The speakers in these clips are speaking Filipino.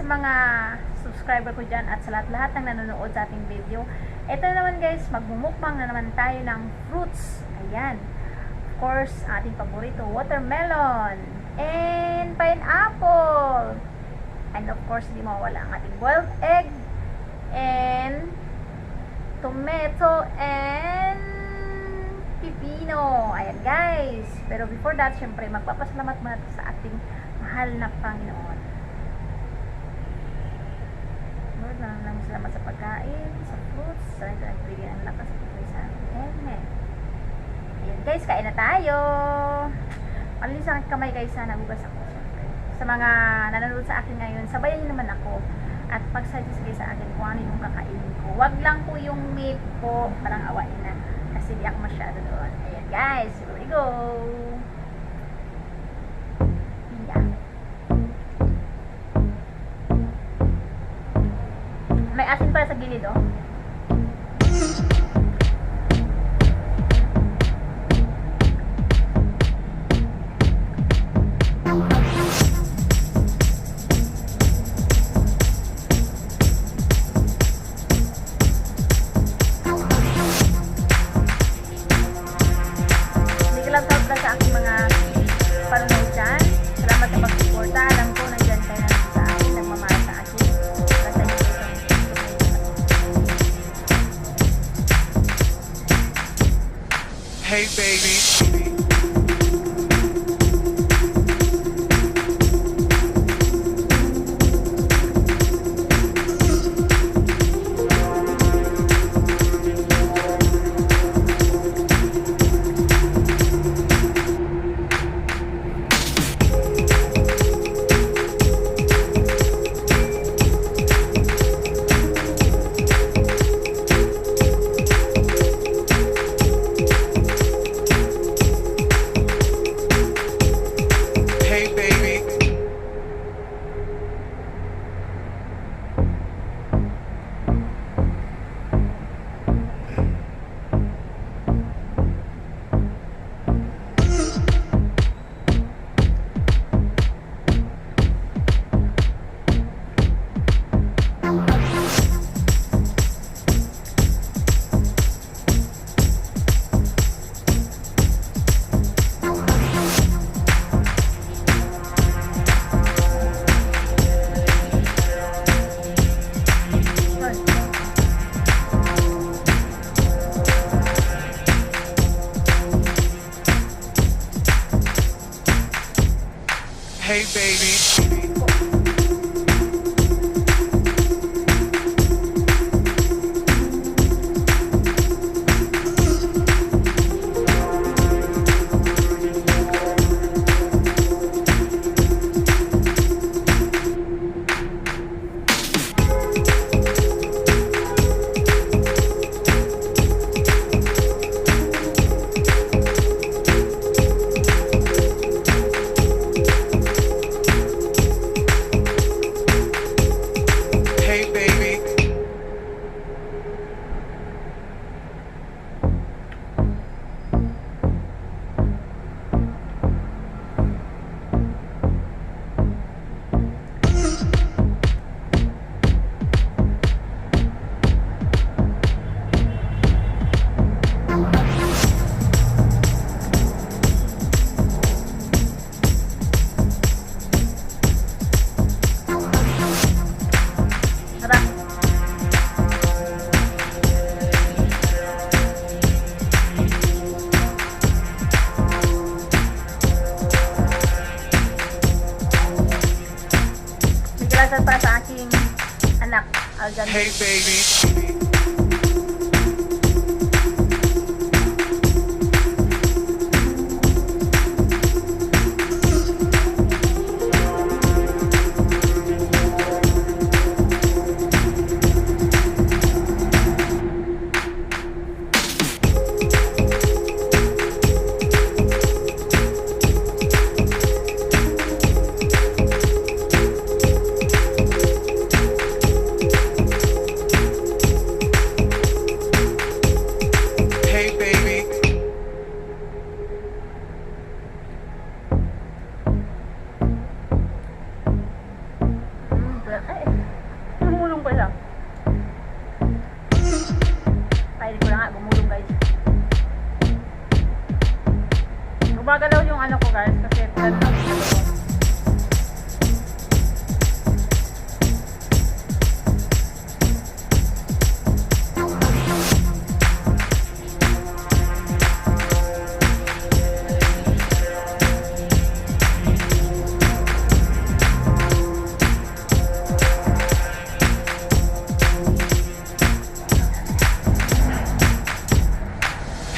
mga subscriber ko dyan at sa lahat-lahat ng nanonood sa ating video. Ito naman guys, magmumukbang na naman tayo ng fruits. Ayan. Of course, ating paborito, watermelon and pineapple. And of course, di mawala ang ating boiled egg and tomato and pipino. Ayan guys. Pero before that, syempre magpapasalamat muna sa ating mahal na Panginoon. Lord, maraming salamat sa pagkain, sa fruits, sa nagbigay ng lakas at pagkain sa amin. Amen. Ayan guys, kain na tayo. Palinis ang kamay guys, sana nagugas ako. Syempre. Sa mga nanonood sa akin ngayon, sabayan niyo naman ako at mag-suggest kayo sa akin kung ano yung kakainin ko. Wag lang po yung meat po, parang awain na. Kasi di ako masyado doon. Ayan guys, here we go. Yeah. May asin pala sa gilid, oh. Sa aking mga panonood dyan. Salamat sa pag-suporta. Alam ko nandyan kayo na sa akin, nagmamahal sa akin. Hey baby. Hey baby. Para sa aking anak, Aljan. Hey baby.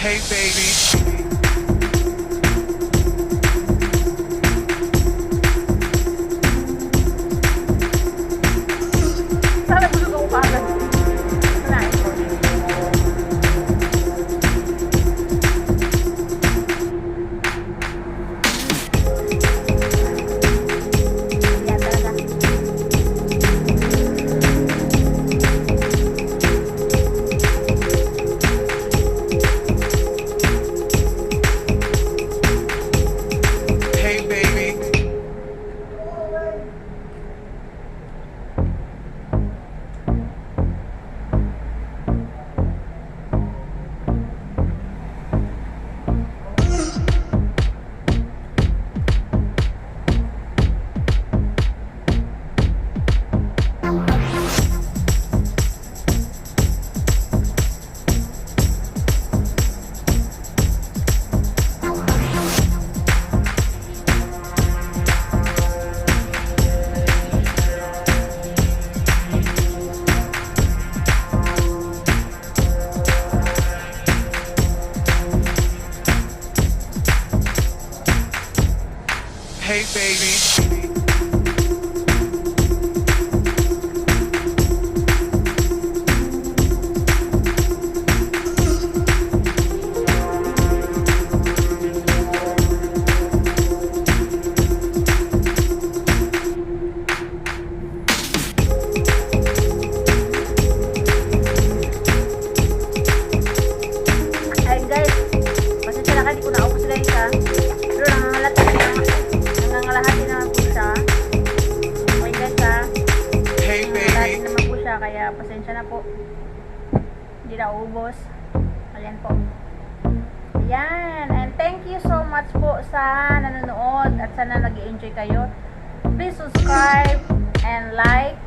Hey baby. Sana busog ako kagad. Kanain ko. Yan talaga. Hey baby. Hey baby. Ay guys, pasensya na kayo, di ko naubos guys ha. Pero nangangalahati naman po siya. Okay guys ha. Hey Nangangalahati baby. naman po siya, kaya pasensya na po. Hindi na ubos. Ayan po. Ayan. And thank you so much po sa nanonood at sana nag-i-enjoy kayo. Please subscribe and like.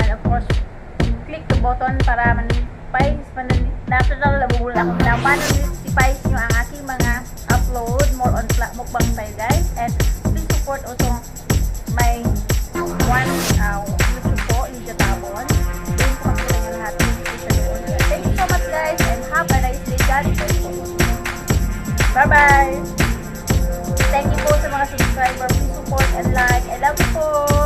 And of course, click the button para manipay nyo ang aking mga upload more on mukbang tayo guys. And please support also my YouTube po, Lydia Tabon. Doon ko makita nyo lahat. Thank you so much guys and have a nice day. God bless you. Bye bye. Thank you po sa mga subscriber. Please support and like. I love you po.